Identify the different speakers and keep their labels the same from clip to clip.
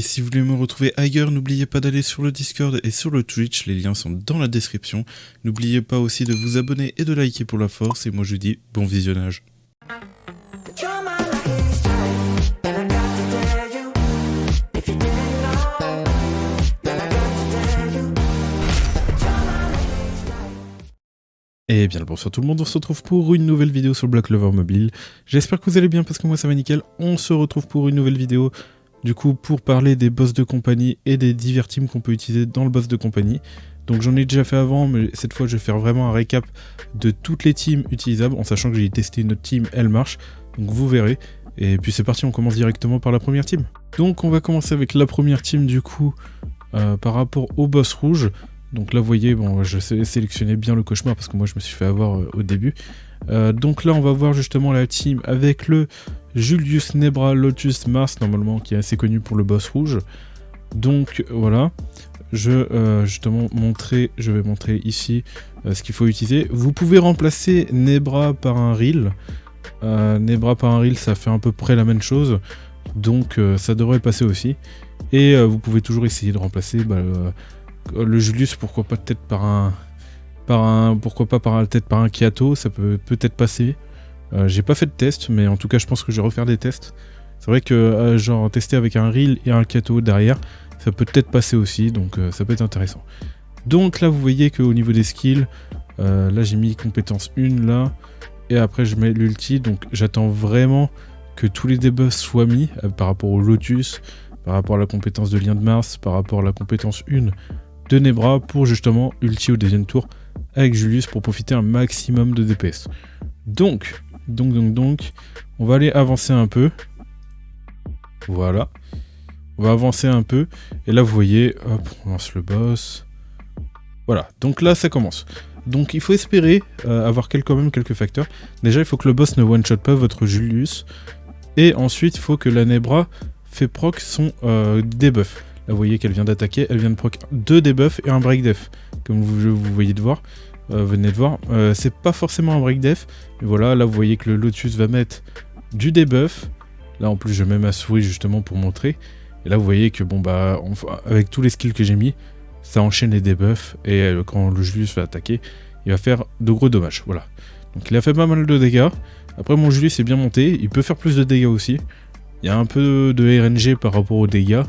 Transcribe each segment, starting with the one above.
Speaker 1: Et si vous voulez me retrouver ailleurs, n'oubliez pas d'aller sur le Discord et sur le Twitch, les liens sont dans la description. N'oubliez pas aussi de vous abonner et de liker pour la force, et moi je vous dis bon visionnage. Et bien le bonsoir tout le monde, on se retrouve pour une nouvelle vidéo sur Black Clover Mobile. J'espère que vous allez bien parce que moi ça va nickel. On se retrouve pour une nouvelle vidéo, du coup pour parler des boss de compagnie et des divers teams qu'on peut utiliser dans le boss de compagnie. Donc j'en ai déjà fait avant, mais cette fois je vais faire vraiment un récap de toutes les teams utilisables, en sachant que j'ai testé une autre team, elle marche, donc vous verrez. Et puis c'est parti, on commence directement par la première team. Donc on va commencer avec la première team du coup, par rapport au boss rouge. Donc là vous voyez, bon, je sélectionnais bien le cauchemar parce que moi je me suis fait avoir au début. Donc là on va voir justement la team avec le Julius Nebra Lotus Mars normalement, qui est assez connu pour le boss rouge. Donc voilà, je vais montrer ici ce qu'il faut utiliser. Vous pouvez remplacer Nebra par un Reel. Nebra par un Reel, ça fait à peu près la même chose, donc ça devrait passer aussi. Et vous pouvez toujours essayer de remplacer le Julius, pourquoi pas peut-être par un Kiato, ça peut peut-être passer. J'ai pas fait de test, mais en tout cas je pense que je vais refaire des tests. C'est vrai que genre tester avec un Reel et un Kiato derrière, ça peut peut-être passer aussi, donc ça peut être intéressant. Donc là vous voyez qu'au niveau des skills, là j'ai mis compétence 1 là, et après je mets l'ulti, donc j'attends vraiment que tous les debuffs soient mis par rapport au Lotus, par rapport à la compétence de Lien de Mars, par rapport à la compétence 1 de Nebra, pour justement ulti au deuxième tour avec Julius pour profiter un maximum de DPS. Donc, on va aller avancer un peu. Voilà. On va avancer un peu. Et là, vous voyez, hop, on lance le boss. Voilà. Donc là, ça commence. Donc, il faut espérer avoir quand même quelques facteurs. Déjà, il faut que le boss ne one-shot pas votre Julius. Et ensuite, il faut que la Nebra fait proc son debuff. Là, vous voyez qu'elle vient d'attaquer, elle vient de proc 2 debuffs et un break def, comme vous venez de voir. C'est pas forcément un break def, mais voilà, là vous voyez que le Lotus va mettre du debuff. Là en plus je mets ma souris justement pour montrer. Et là vous voyez que bon avec tous les skills que j'ai mis, ça enchaîne les debuffs, et quand le Julius va attaquer, il va faire de gros dommages. Voilà. Donc il a fait pas mal de dégâts. Après mon Julius est bien monté, il peut faire plus de dégâts aussi. Il y a un peu de RNG par rapport aux dégâts.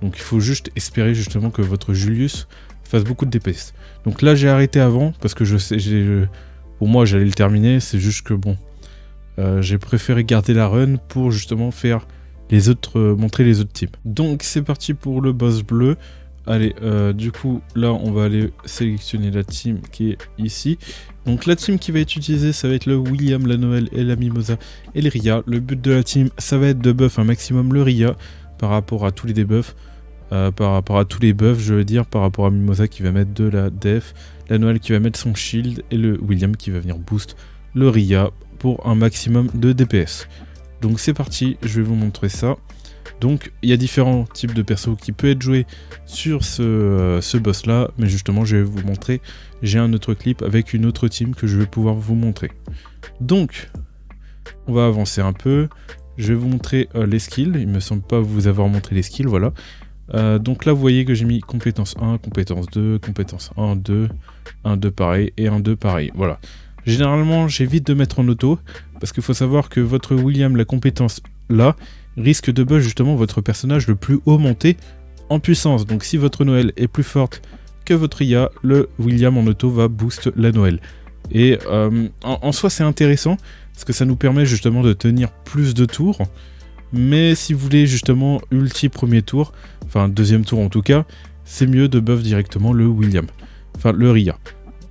Speaker 1: Donc il faut juste espérer justement que votre Julius fasse beaucoup de DPS. Donc là j'ai arrêté avant parce que pour moi j'allais le terminer. C'est juste que bon, j'ai préféré garder la run pour justement faire montrer les autres teams. Donc c'est parti pour le boss bleu. Allez, du coup là on va aller sélectionner la team qui est ici. Donc la team qui va être utilisée, ça va être le William, la Noël et la Mimosa et le Ria. Le but de la team, ça va être de buff un maximum le Ria par rapport à tous les debuffs. Par rapport à tous les buffs, je veux dire, par rapport à Mimosa qui va mettre de la def, la Noël qui va mettre son shield, et le William qui va venir boost le Ria pour un maximum de DPS. Donc c'est parti, je vais vous montrer ça. Donc il y a différents types de persos qui peuvent être joués sur ce boss là, mais justement je vais vous montrer, j'ai un autre clip avec une autre team que je vais pouvoir vous montrer. Donc on va avancer un peu, je vais vous montrer les skills, il me semble pas vous avoir montré les skills, voilà. Donc là vous voyez que j'ai mis compétence 1, compétence 2, compétence 1, 2, 1, 2 pareil et 1, 2 pareil, voilà. Généralement j'évite de mettre en auto, parce qu'il faut savoir que votre William, la compétence là, risque de buff justement votre personnage le plus haut monté en puissance. Donc si votre Noël est plus forte que votre IA, le William en auto va boost la Noël. Et en soi c'est intéressant, parce que ça nous permet justement de tenir plus de tours. Mais si vous voulez justement ulti premier tour, enfin deuxième tour en tout cas, c'est mieux de buff directement le William, enfin le Ria.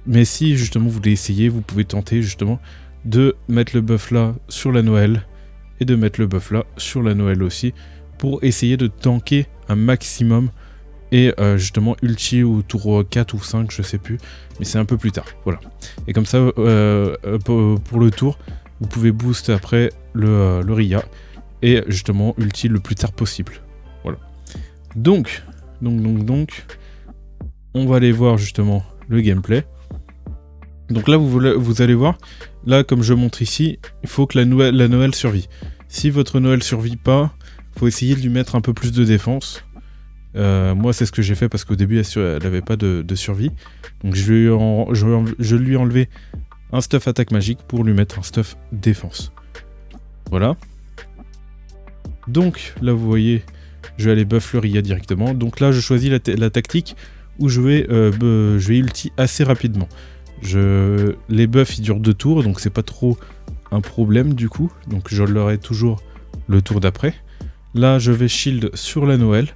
Speaker 1: Mais si justement vous voulez essayer, vous pouvez tenter justement de mettre le buff là sur la Noël et de mettre le buff là sur la Noël aussi, pour essayer de tanker un maximum et justement ulti au tour 4 ou 5, je sais plus, mais c'est un peu plus tard, voilà. Et comme ça, pour le tour, vous pouvez boost après le Ria, et justement ulti le plus tard possible. Voilà. Donc, on va aller voir justement le gameplay. Donc là, vous allez voir, là, comme je montre ici, il faut que la Noël survit. Si votre Noël survit pas, il faut essayer de lui mettre un peu plus de défense. Moi c'est ce que j'ai fait parce qu'au début elle avait pas de survie. Donc je lui ai enlevé un stuff attaque magique pour lui mettre un stuff défense. Voilà. Donc là vous voyez, je vais aller buff le Rhea directement. Donc là je choisis la tactique où je vais ulti assez rapidement. Les buffs ils durent 2 tours, donc c'est pas trop un problème du coup. Donc je l'aurai toujours le tour d'après. Là je vais shield sur la Noël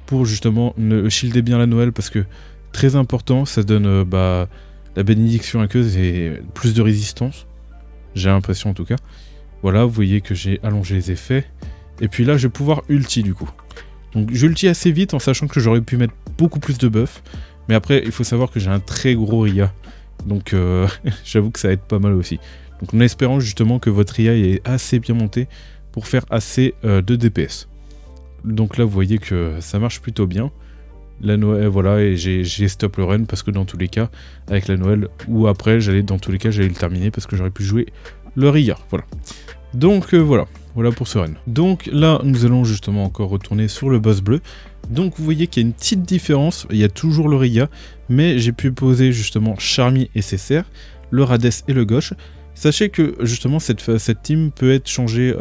Speaker 1: pour justement shielder bien la Noël parce que très important, ça donne la bénédiction aqueuse et plus de résistance. J'ai l'impression en tout cas. Voilà, vous voyez que j'ai allongé les effets. Et puis là je vais pouvoir ulti du coup. Donc j'ulti assez vite en sachant que j'aurais pu mettre beaucoup plus de buffs. Mais après il faut savoir que j'ai un très gros Rhea. Donc j'avoue que ça aide pas mal aussi. Donc en espérant justement que votre Rhea est assez bien monté pour faire assez de DPS. Donc là vous voyez que ça marche plutôt bien. La Noël, voilà, et j'ai stop le run parce que dans tous les cas, avec la Noël, ou après, dans tous les cas, j'allais le terminer parce que j'aurais pu jouer le Rhea, voilà. Donc voilà pour ce run. Donc là, nous allons justement encore retourner sur le boss bleu. Donc vous voyez qu'il y a une petite différence, il y a toujours le Rhea, mais j'ai pu poser justement Charmy et Césaire, le Radès et le Gauche. Sachez que justement cette team peut être changée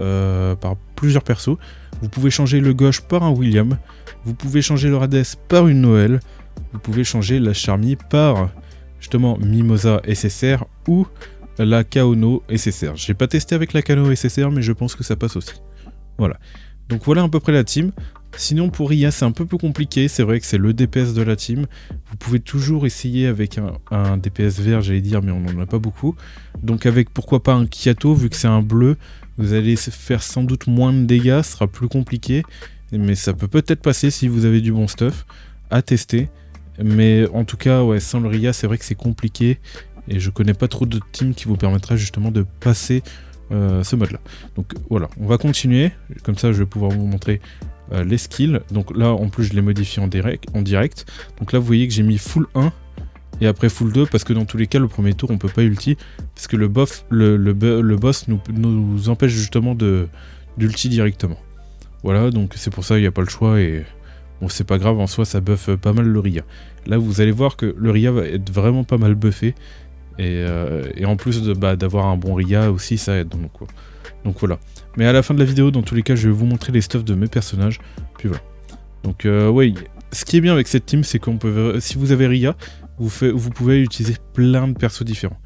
Speaker 1: par plusieurs persos. Vous pouvez changer le Gauche par un William, vous pouvez changer le Radès par une Noël, vous pouvez changer la Charmy par justement Mimosa et Césaire ou la Kaono et Césaire. J'ai pas testé avec la Kaono et Césaire, mais je pense que ça passe aussi. Voilà. Donc voilà à peu près la team. Sinon pour Rhea c'est un peu plus compliqué, c'est vrai que c'est le DPS de la team. Vous pouvez toujours essayer avec un DPS vert j'allais dire, mais on n'en a pas beaucoup. Donc avec pourquoi pas un Kiato, vu que c'est un bleu, vous allez faire sans doute moins de dégâts, ce sera plus compliqué. Mais ça peut peut-être passer si vous avez du bon stuff à tester. Mais en tout cas ouais, sans le Rhea c'est vrai que c'est compliqué. Et je connais pas trop de team qui vous permettra justement de passer ce mode là. Donc voilà, on va continuer, comme ça je vais pouvoir vous montrer les skills. Donc là en plus je les modifie en direct. Donc là vous voyez que j'ai mis full 1 et après full 2 parce que dans tous les cas le premier tour on peut pas ulti parce que le boss nous empêche justement d'ulti directement. Voilà, donc c'est pour ça il n'y a pas le choix et bon c'est pas grave, en soi ça buff pas mal le Rhea. Là vous allez voir que le Rhea va être vraiment pas mal buffé et en plus d'avoir un bon Rhea aussi ça aide. Donc voilà. Mais à la fin de la vidéo dans tous les cas je vais vous montrer les stuffs de mes personnages. Puis voilà. Donc oui, ce qui est bien avec cette team c'est qu'on peut, si vous avez Rhea, vous pouvez utiliser plein de persos différents.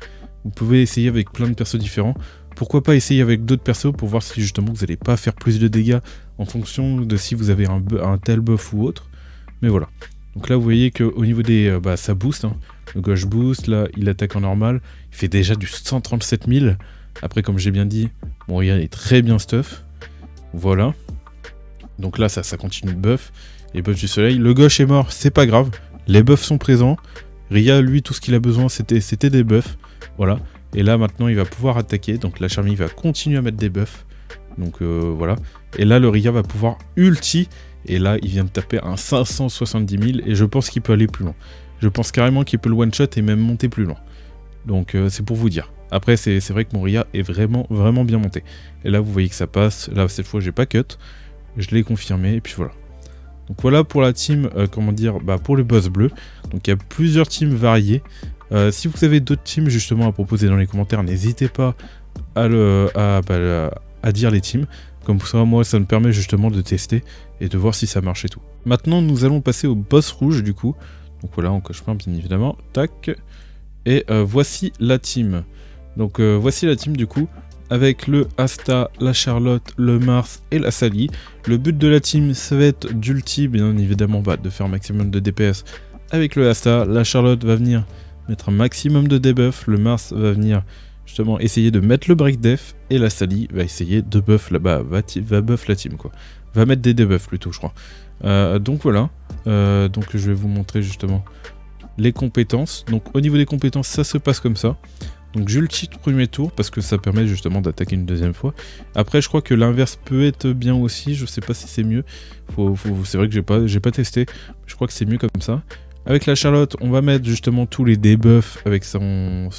Speaker 1: Vous pouvez essayer avec plein de persos différents. Pourquoi pas essayer avec d'autres persos pour voir si justement vous n'allez pas faire plus de dégâts en fonction de si vous avez un tel buff ou autre. Mais voilà. Donc là vous voyez qu'au niveau des... ça booste. Hein. Le gauche boost, là il attaque en normal. Il fait déjà du 137 000. Après comme j'ai bien dit, mon Rhea est très bien stuff. Voilà. Donc là ça continue de buff. Les buffs du soleil. Le gauche est mort, c'est pas grave. Les buffs sont présents. Rhea lui tout ce qu'il a besoin c'était des buffs. Voilà. Et là maintenant il va pouvoir attaquer. Donc la Charmy va continuer à mettre des buffs. Donc voilà. Et là le Rhea va pouvoir ulti. Et là il vient de taper un 570 000. Et je pense qu'il peut aller plus loin. Je pense carrément qu'il peut le one shot et même monter plus loin. Donc c'est pour vous dire. Après c'est vrai que mon Rhea est vraiment bien monté. Et là vous voyez que ça passe. Là cette fois j'ai pas cut. Je l'ai confirmé et puis voilà. Donc voilà pour la team, pour le boss bleu. Donc il y a plusieurs teams variées. Si vous avez d'autres teams justement à proposer dans les commentaires, n'hésitez pas à dire les teams. Comme ça, moi, ça me permet justement de tester et de voir si ça marche et tout. Maintenant, nous allons passer au boss rouge du coup. Donc voilà, on coche plein bien évidemment. Tac. Et voici la team. Donc voici la team du coup. Avec le Asta, la Charlotte, le Mars et la Sally. Le but de la team, ça va être d'ulti, bien évidemment, de faire un maximum de DPS avec le Asta. La Charlotte va venir mettre un maximum de debuff. Le Mars va venir justement essayer de mettre le break def. Et la Sally va essayer de buff là-bas, va buff la team quoi. Va mettre des debuffs plutôt, je crois. Donc voilà. Donc je vais vous montrer justement les compétences. Donc au niveau des compétences, ça se passe comme ça. Donc j'ulti le premier tour parce que ça permet justement d'attaquer une deuxième fois. Après je crois que l'inverse peut être bien aussi, je sais pas si c'est mieux. C'est vrai que j'ai pas testé, je crois que c'est mieux comme ça. Avec la Charlotte, on va mettre justement tous les debuffs avec son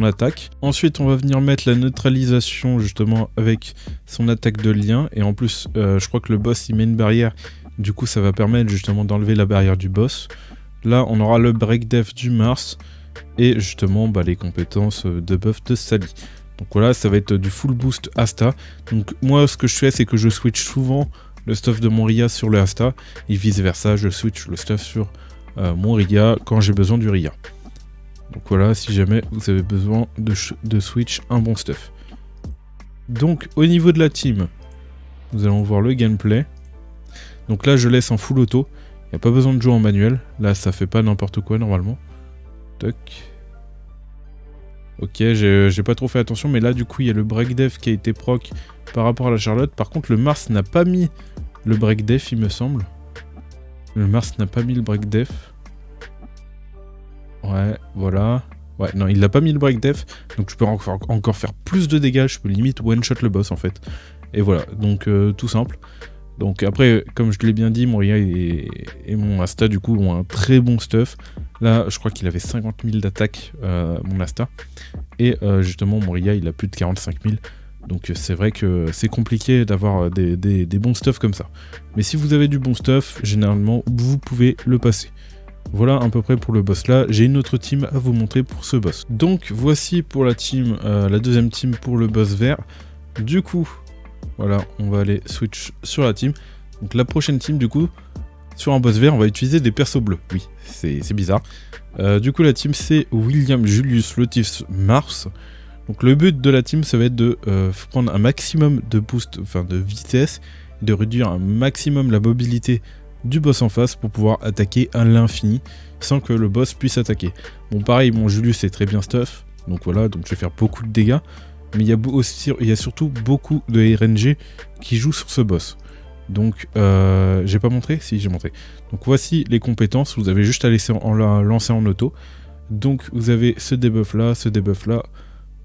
Speaker 1: attaque. Ensuite on va venir mettre la neutralisation justement avec son attaque de lien. Et en plus je crois que le boss il met une barrière Du coup, ça va permettre justement d'enlever la barrière du boss. Là, on aura le break def du Mars et justement les compétences de buff de Sally. Donc voilà, ça va être du full boost Asta. Donc moi, ce que je fais, c'est que je switch souvent le stuff de mon Ria sur le Asta et vice versa, je switch le stuff sur mon Ria quand j'ai besoin du Ria. Donc voilà, si jamais vous avez besoin de switch un bon stuff. Donc au niveau de la team, nous allons voir le gameplay. Donc là, je laisse en full auto. Il n'y a pas besoin de jouer en manuel. Là, ça fait pas n'importe quoi normalement. Toc. Ok, j'ai pas trop fait attention, mais là, du coup, il y a le break def qui a été proc par rapport à la Charlotte. Par contre, le Mars n'a pas mis le break def, il me semble. Le Mars n'a pas mis le break def. Ouais, voilà. Ouais, non, il n'a pas mis le break def, donc je peux encore faire plus de dégâts. Je peux limite one-shot le boss, en fait. Et voilà, donc tout simple. Donc après, comme je l'ai bien dit, mon Ria et mon Asta, du coup, ont un très bon stuff. Là, je crois qu'il avait 50 000 d'attaque, mon Asta. Et justement, mon Ria, il a plus de 45 000. Donc c'est vrai que c'est compliqué d'avoir des bons stuff comme ça. Mais si vous avez du bon stuff, généralement, vous pouvez le passer. Voilà à peu près pour le boss là. J'ai une autre team à vous montrer pour ce boss. Donc voici pour la team, la deuxième team pour le boss vert. Du coup... Voilà, on va aller switch sur la team. Donc la prochaine team, du coup, sur un boss vert, on va utiliser des persos bleus. Oui, c'est bizarre. Du coup, la team, c'est William, Julius, Lotus, Mars. Donc le but de la team, ça va être de prendre un maximum de boost, enfin de vitesse, de réduire un maximum la mobilité du boss en face pour pouvoir attaquer à l'infini sans que le boss puisse attaquer. Bon, pareil, mon Julius est très bien stuff. Donc voilà, donc je vais faire beaucoup de dégâts. Mais il y a surtout beaucoup de RNG qui jouent sur ce boss. Donc, j'ai pas montré? Si, j'ai montré. Donc voici les compétences, vous avez juste à laisser lancer en auto. Donc vous avez ce debuff là, ce debuff là.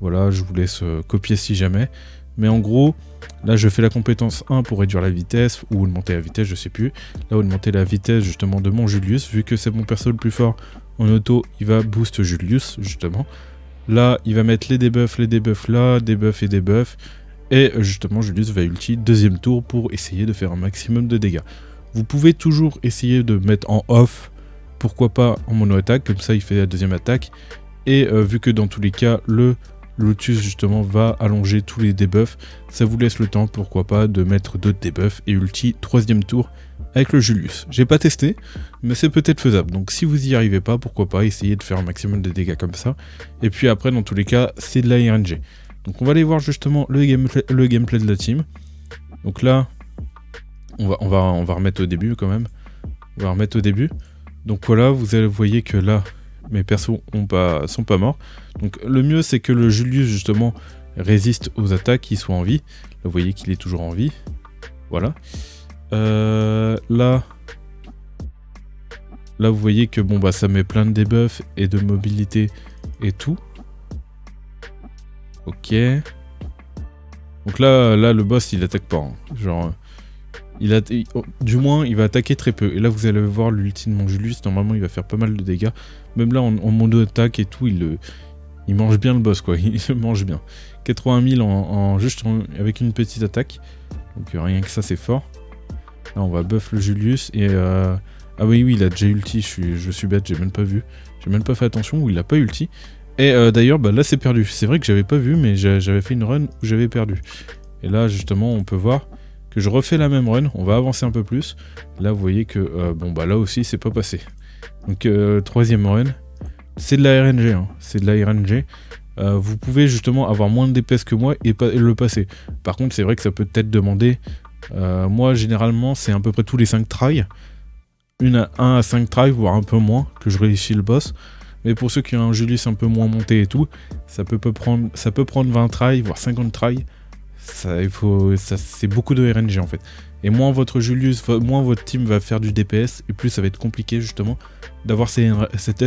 Speaker 1: Voilà, je vous laisse copier si jamais. Mais en gros, là je fais la compétence 1 pour réduire la vitesse, ou augmenter la vitesse, je sais plus. Là, augmenter la vitesse justement de mon Julius, vu que c'est mon perso le plus fort en auto, il va boost Julius justement. Là, il va mettre les debuffs là, debuffs et debuffs. Et justement, Julius va ulti deuxième tour pour essayer de faire un maximum de dégâts. Vous pouvez toujours essayer de mettre en off, pourquoi pas en mono-attaque, comme ça il fait la deuxième attaque. Et vu que dans tous les cas, le Lotus justement va allonger tous les debuffs, ça vous laisse le temps, pourquoi pas, de mettre d'autres debuffs et ulti troisième tour avec le Julius. J'ai pas testé, mais c'est peut-être faisable. Donc si vous y arrivez pas, pourquoi pas essayer de faire un maximum de dégâts comme ça. Et puis après, dans tous les cas, c'est de la RNG. Donc on va aller voir justement le gameplay de la team. Donc là, on va remettre au début quand même. On va remettre au début. Donc voilà, vous voyez que là, mes persos sont pas morts. Donc le mieux, c'est que le Julius justement résiste aux attaques, qu'il soit en vie. Là, vous voyez qu'il est toujours en vie. Voilà. Là, vous voyez que bon ça met plein de debuffs et de mobilité et tout. Ok. Donc là le boss il attaque pas. Hein. Genre, du moins il va attaquer très peu. Et là vous allez voir l'ulti de mon Julius. Normalement il va faire pas mal de dégâts. Même là en mono attaque et tout, il mange bien le boss quoi. Il le mange bien. 80 000 avec une petite attaque. Donc rien que ça c'est fort. Là, on va buff le Julius et ah oui, il a déjà ulti, je suis bête, j'ai même pas vu. J'ai même pas fait attention, ou il a pas ulti. Et d'ailleurs, là c'est perdu. C'est vrai que j'avais pas vu, mais j'avais fait une run où j'avais perdu. Et là, justement, on peut voir que je refais la même run. On va avancer un peu plus. Là, vous voyez que, là aussi, c'est pas passé. Donc, troisième run. C'est de la RNG, hein. C'est de la RNG. Vous pouvez justement avoir moins de DPS que moi et le passer. Par contre, c'est vrai que ça peut peut-être demander... moi généralement c'est à peu près tous les 5 tries, 1 à 5 tries voire un peu moins que je réussis le boss, mais pour ceux qui ont un Julius un peu moins monté et tout, ça peut prendre 20 tries voire 50 tries, c'est beaucoup de RNG en fait, et moins votre Julius, moins votre team va faire du DPS et plus ça va être compliqué justement d'avoir cette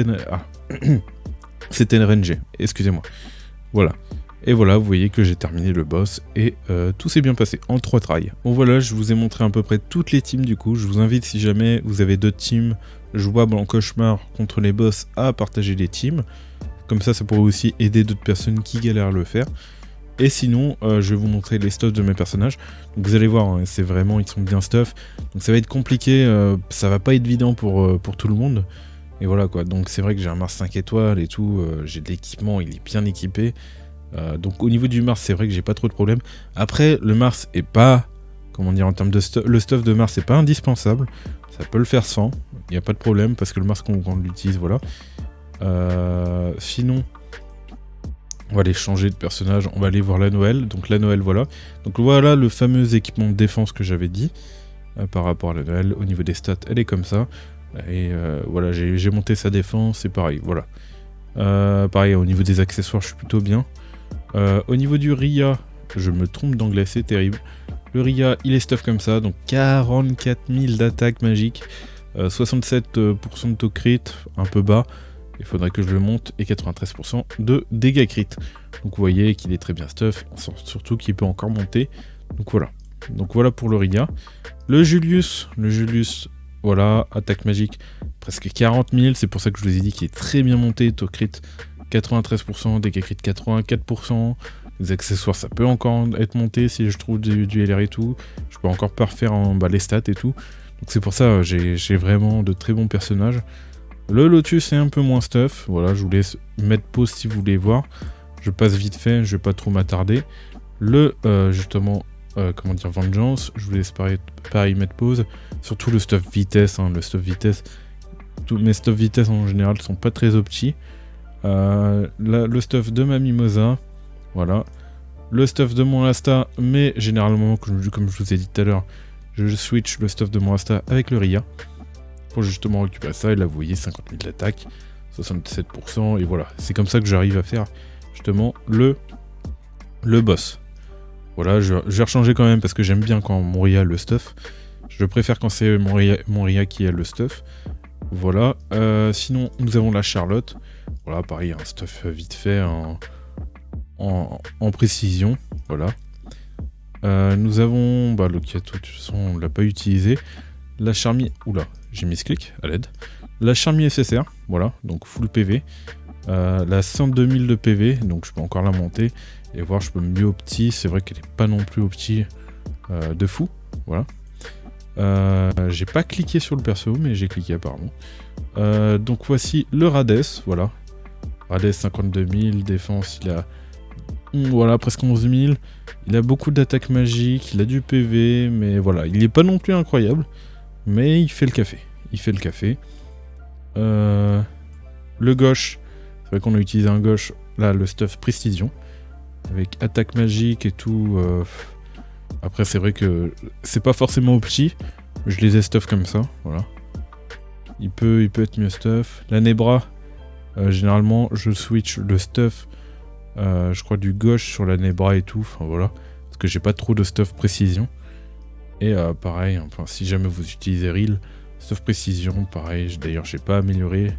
Speaker 1: RNG, excusez-moi, voilà. Et voilà, vous voyez que j'ai terminé le boss et tout s'est bien passé en 3 tries. Bon voilà, je vous ai montré à peu près toutes les teams du coup. Je vous invite, si jamais vous avez d'autres teams jouables en cauchemar contre les boss, à partager les teams. Comme ça pourrait aussi aider d'autres personnes qui galèrent à le faire. Et sinon, je vais vous montrer les stuffs de mes personnages. Donc vous allez voir, hein, c'est vraiment, ils sont bien stuff. Donc ça va être compliqué, ça va pas être évident pour tout le monde. Et voilà quoi, donc c'est vrai que j'ai un Mars 5 étoiles et tout, j'ai de l'équipement, il est bien équipé. Donc au niveau du Mars, c'est vrai que j'ai pas trop de problèmes. Après, le Mars est pas, comment dire, en termes de stuff, le stuff de Mars est pas indispensable. Ça peut le faire sans, il n'y a pas de problème, parce que le Mars, quand on l'utilise, voilà. Sinon, on va aller changer de personnage, on va aller voir la Noël. Donc la Noël, voilà. Donc voilà le fameux équipement de défense que j'avais dit, par rapport à la Noël. Au niveau des stats, elle est comme ça. Et voilà, j'ai monté sa défense, c'est pareil, voilà. Pareil, au niveau des accessoires, je suis plutôt bien. Au niveau du Ria, je me trompe d'anglais, c'est terrible. Le Ria, il est stuff comme ça, donc 44 000 d'attaque magique, 67% de taux crit, un peu bas, il faudrait que je le monte, et 93% de dégâts crit. Donc vous voyez qu'il est très bien stuff, surtout qu'il peut encore monter, donc voilà. Donc voilà pour le Ria. Le Julius, voilà, attaque magique, presque 40 000, c'est pour ça que je vous ai dit qu'il est très bien monté, taux crit 93%, dégâts crit 84%, les accessoires ça peut encore être monté si je trouve du LR et tout, je peux encore parfaire les stats et tout, donc c'est pour ça j'ai vraiment de très bons personnages. Le Lotus est un peu moins stuff, voilà, je vous laisse mettre pause si vous voulez voir, je passe vite fait, je vais pas trop m'attarder. Le, justement, comment dire, Vengeance, je vous laisse pareil mettre pause, surtout le stuff vitesse, hein, le stuff vitesse, tous mes stuff vitesse en général sont pas très opti. Le stuff de ma Mimosa, voilà, le stuff de mon Asta, mais généralement, comme je vous ai dit tout à l'heure, je switch le stuff de mon Asta avec le Ria, pour justement récupérer ça, et là vous voyez 50 000 d'attaque, 67%, et voilà, c'est comme ça que j'arrive à faire justement le boss. Voilà, je vais rechanger quand même parce que j'aime bien quand mon Ria a le stuff. Je préfère quand c'est mon Ria qui a le stuff. Voilà. Sinon, nous avons la Charlotte. Voilà, pareil, un stuff vite fait en précision. Voilà. Nous avons le Kato, de toute façon, on ne l'a pas utilisé. La Charmie. Oula, j'ai mis ce clic à l'aide. La Charmie SSR. Voilà, donc full PV. La 102 000 de PV, donc je peux encore la monter. Et voir, je peux mieux opti, c'est vrai qu'elle n'est pas non plus opti de fou, voilà. J'ai pas cliqué sur le perso, mais j'ai cliqué apparemment. Donc voici le Rades, voilà. Rades 52 000, défense, il a voilà, presque 11 000. Il a beaucoup d'attaques magiques, il a du PV, mais voilà, il n'est pas non plus incroyable. Mais il fait le café, Le gauche, c'est vrai qu'on a utilisé un gauche, là, le stuff précision. Avec attaque magique et tout. Après, c'est vrai que c'est pas forcément opti. Je les ai stuff comme ça, voilà. Il peut être mieux stuff. La Nebra, généralement, je switch le stuff, je crois, du gauche sur la Nebra et tout. Enfin, voilà. Parce que j'ai pas trop de stuff précision. Et pareil, enfin, si jamais vous utilisez Reel, stuff précision, pareil. D'ailleurs, j'ai pas amélioré.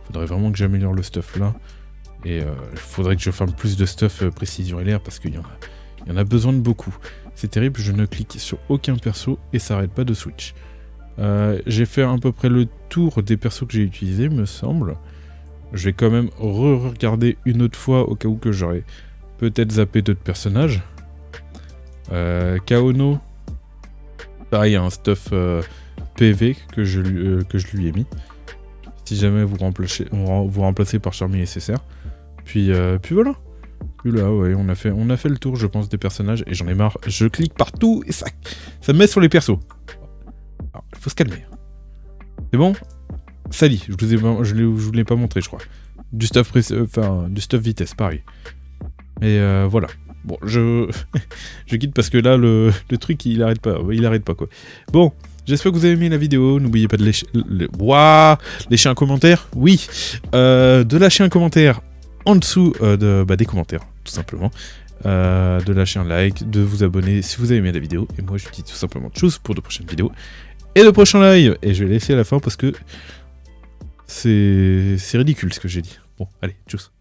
Speaker 1: Faudrait vraiment que j'améliore le stuff là. Et il faudrait que je fasse plus de stuff précision LR parce qu'il y en a besoin de beaucoup. C'est terrible, je ne clique sur aucun perso et ça arrête pas de switch. J'ai fait à peu près le tour des persos que j'ai utilisés, me semble. Je vais quand même regarder une autre fois au cas où que j'aurais peut-être zappé d'autres personnages. Kaono, pareil, un stuff PV que je lui ai mis. Si jamais vous remplacez par Charmy SSR. Puis voilà. Puis là, ouais, on a fait le tour, je pense, des personnages. Et j'en ai marre. Je clique partout et ça me met sur les persos. Alors, il faut se calmer. C'est bon? Ça dit, je vous l'ai pas montré, je crois. Du stuff du stuff vitesse, pareil. Et voilà. Bon, je quitte parce que là, le truc, il arrête pas, quoi. Bon. J'espère que vous avez aimé la vidéo, n'oubliez pas de lâcher un commentaire, oui, de lâcher un commentaire en dessous des commentaires, tout simplement, de lâcher un like, de vous abonner si vous avez aimé la vidéo, et moi je vous dis tout simplement tchuss pour de prochaines vidéos, et de prochains lives, et je vais laisser à la fin parce que c'est ridicule ce que j'ai dit. Bon, allez, tchuss.